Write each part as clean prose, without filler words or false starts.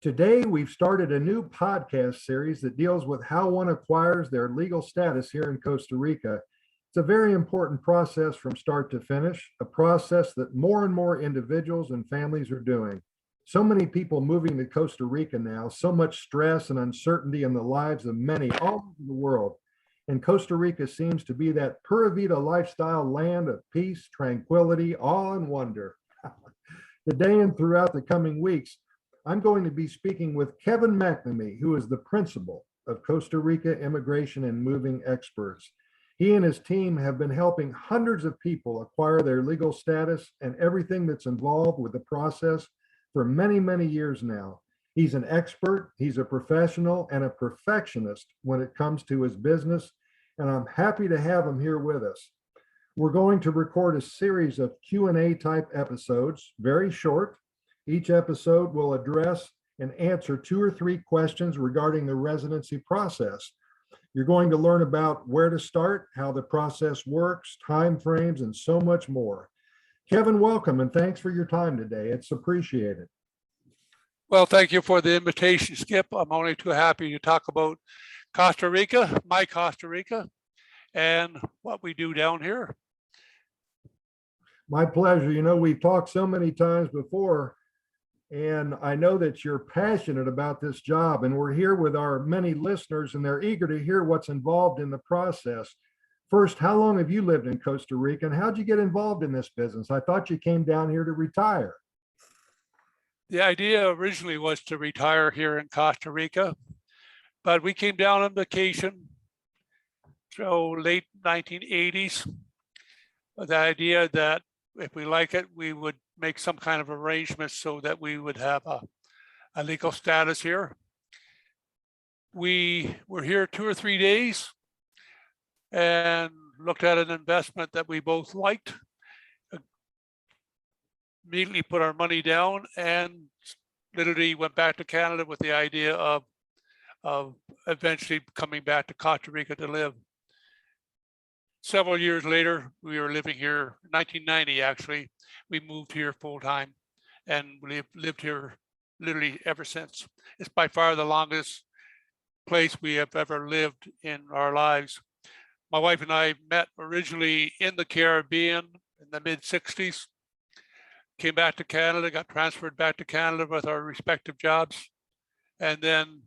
Today, we've started a new podcast series that deals with how one acquires their legal status here in Costa Rica. It's a very important process from start to finish, a process that more and more individuals and families are doing. So many people moving to Costa Rica now, so much stress and uncertainty in the lives of many all over the world. And Costa Rica seems to be that Pura Vida lifestyle land of peace, tranquility, awe, and wonder. Today and throughout the coming weeks, I'm going to be speaking with Kevin McNamee, who is the principal of Costa Rica Immigration and Moving Experts. He and his team have been helping hundreds of people acquire their legal status and everything that's involved with the process for many, many years now. He's an expert, he's a professional, and a perfectionist when it comes to his business, and I'm happy to have him here with us. We're going to record a series of Q&A type episodes, very short. Each episode will address and answer 2 or 3 questions regarding the residency process. You're going to learn about where to start, how the process works, timeframes, and so much more. Kevin, welcome, and thanks for your time today. It's appreciated. Well, thank you for the invitation, Skip. I'm only too happy to talk about Costa Rica, my Costa Rica, and what we do down here. My pleasure. You know, we've talked so many times before, and I know that you're passionate about this job, and we're here with our many listeners, and they're eager to hear what's involved in the process. First, how long have you lived in Costa Rica, and how'd you get involved in this business? I thought you came down here to retire. The idea originally was to retire here in Costa Rica, but we came down on vacation, so late 1980s, with the idea that if we like it, we would make some kind of arrangement so that we would have a legal status here. We were here 2 or 3 days and looked at an investment that we both liked, immediately put our money down, and literally went back to Canada with the idea of eventually coming back to Costa Rica to live. Several years later, we were living here, 1990 actually, we moved here full time, and we've lived here literally ever since. It's by far the longest place we have ever lived in our lives. My wife and I met originally in the Caribbean in the mid-60s, came back to Canada, got transferred back to Canada with our respective jobs, and then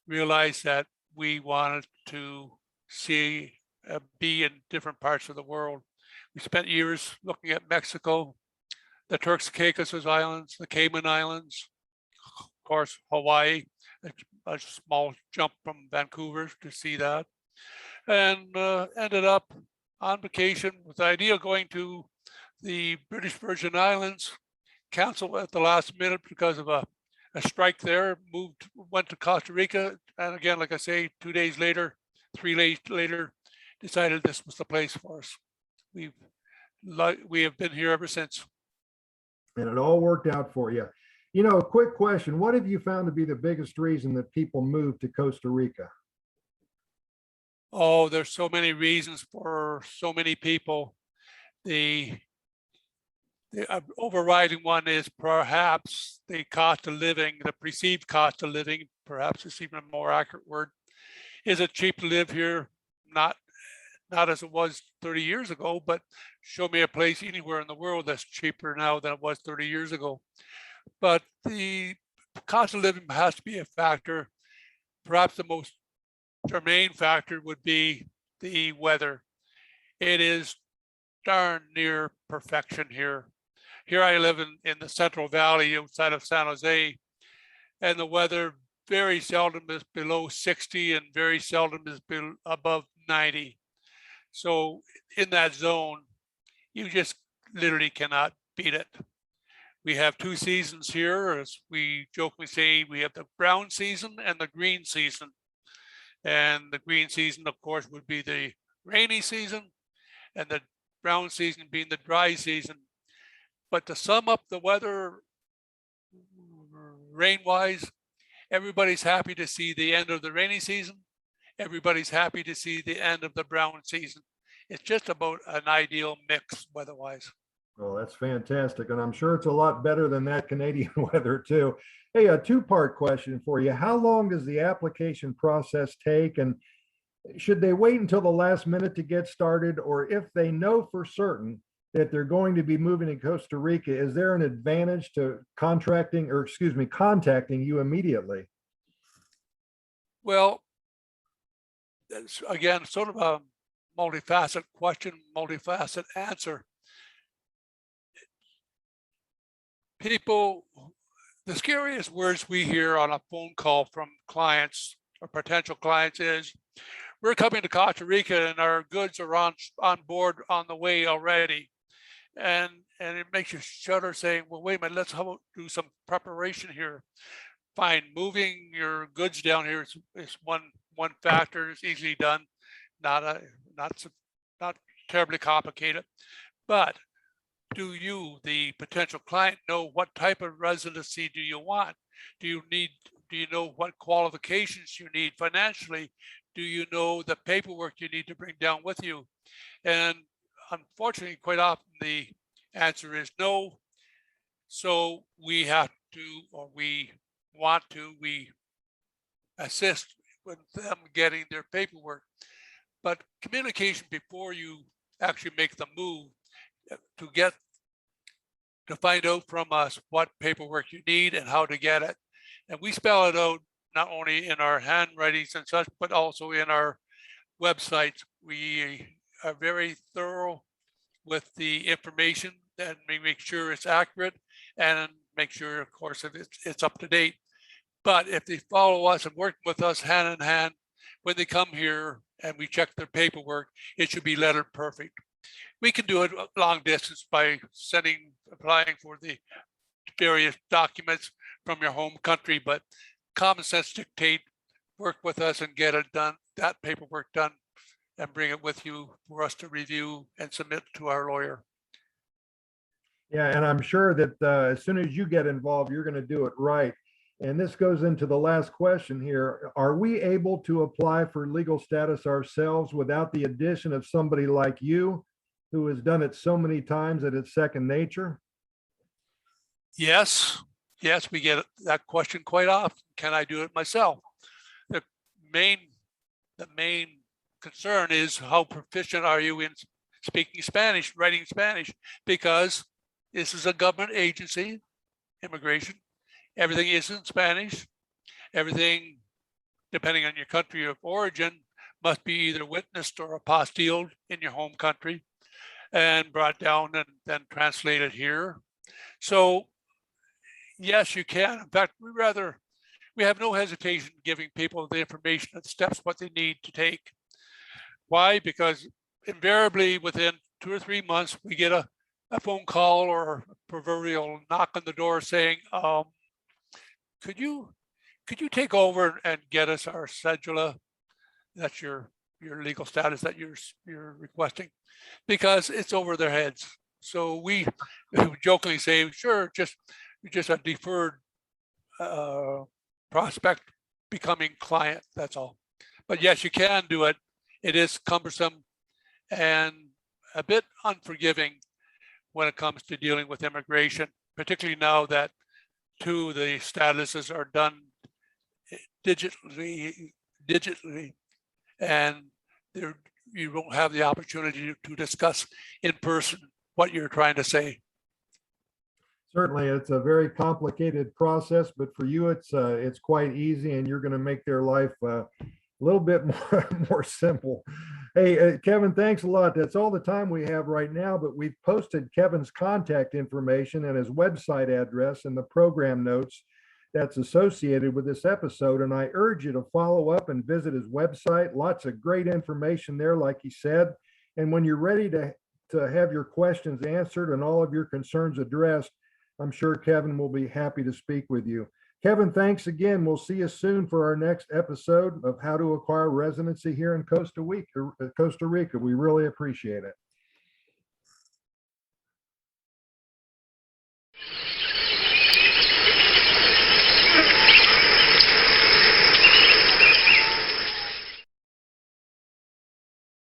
realized that we wanted to be in different parts of the world. We spent years looking at Mexico, the Turks and Caicos Islands, the Cayman Islands, of course, Hawaii, a small jump from Vancouver to see that, and ended up on vacation with the idea of going to the British Virgin Islands, canceled at the last minute because of a strike there, went to Costa Rica, and again, like I say, 2 days later, 3 days later, decided this was the place for us. We have been here ever since. And it all worked out for you. You know, a quick question. What have you found to be the biggest reason that people move to Costa Rica? Oh, there's so many reasons for so many people. The overriding one is perhaps the cost of living, the perceived cost of living, perhaps it's even a more accurate word. Is it cheap to live here? Not as it was 30 years ago, but show me a place anywhere in the world that's cheaper now than it was 30 years ago. But the cost of living has to be a factor. Perhaps the most germane factor would be the weather. It is darn near perfection here. Here I live in the Central Valley outside of San Jose, and the weather very seldom is below 60 and very seldom is above 90. So in that zone, you just literally cannot beat it. We have 2 seasons here. As we jokingly say, we have the brown season and the green season. And the green season, of course, would be the rainy season, and the brown season being the dry season. But to sum up the weather, rain-wise, everybody's happy to see the end of the rainy season. Everybody's happy to see the end of the brown season. It's just about an ideal mix weather-wise. Oh, that's fantastic. And I'm sure it's a lot better than that Canadian weather too. Hey, a two-part question for you. How long does the application process take? And should they wait until the last minute to get started? Or if they know for certain that they're going to be moving to Costa Rica, is there an advantage to contracting or excuse me, contacting you immediately? Well, it's again sort of a multifaceted question, multifaceted answer. People, the scariest words we hear on a phone call from clients or potential clients is, we're coming to Costa Rica and our goods are on board on the way already. And it makes you shudder saying, well, wait a minute, let's do some preparation here. Fine, moving your goods down here is one factor. It's easily done, not terribly complicated. But do you, the potential client, know what type of residency do you want? Do you know what qualifications you need financially? Do you know the paperwork you need to bring down with you? And unfortunately, quite often the answer is no. So we have to, or we assist with them getting their paperwork. But communication before you actually make the move to find out from us what paperwork you need and how to get it. And we spell it out not only in our handwritings and such, but also in our websites. We are very thorough with the information and we make sure it's accurate and make sure, of course, if it's up to date. But if they follow us and work with us hand in hand, when they come here and we check their paperwork, it should be letter perfect. We can do it long distance by applying for the various documents from your home country, but common sense dictate, work with us and get it done, that paperwork done, and bring it with you for us to review and submit to our lawyer. Yeah, and I'm sure that as soon as you get involved, you're going to do it right. And this goes into the last question here. Are we able to apply for legal status ourselves without the addition of somebody like you who has done it so many times that it's second nature? Yes, we get that question quite often. Can I do it myself? The main concern is how proficient are you in speaking Spanish, writing Spanish, because this is a government agency, immigration. Everything is in Spanish. Everything, depending on your country of origin, must be either witnessed or apostilled in your home country and brought down and then translated here. So yes, you can. In fact, we have no hesitation giving people the information and steps what they need to take. Why? Because invariably within 2 or 3 months, we get a phone call or a proverbial knock on the door saying, could you take over and get us our cedula? That's your legal status that you're requesting, because it's over their heads. So we jokingly say, sure, just a deferred prospect becoming client, that's all. But yes, you can do it. It is cumbersome and a bit unforgiving when it comes to dealing with immigration, particularly now that the statuses are done digitally, and you don't have the opportunity to discuss in person what you're trying to say. Certainly, it's a very complicated process, but for you, it's quite easy, and you're going to make their life a little bit more simple. Hey, Kevin, thanks a lot. That's all the time we have right now, but we've posted Kevin's contact information and his website address in the program notes that's associated with this episode. And I urge you to follow up and visit his website. Lots of great information there, like he said. And when you're ready to have your questions answered and all of your concerns addressed, I'm sure Kevin will be happy to speak with you. Kevin, thanks again. We'll see you soon for our next episode of How to Acquire Residency here in Costa Rica. We really appreciate it.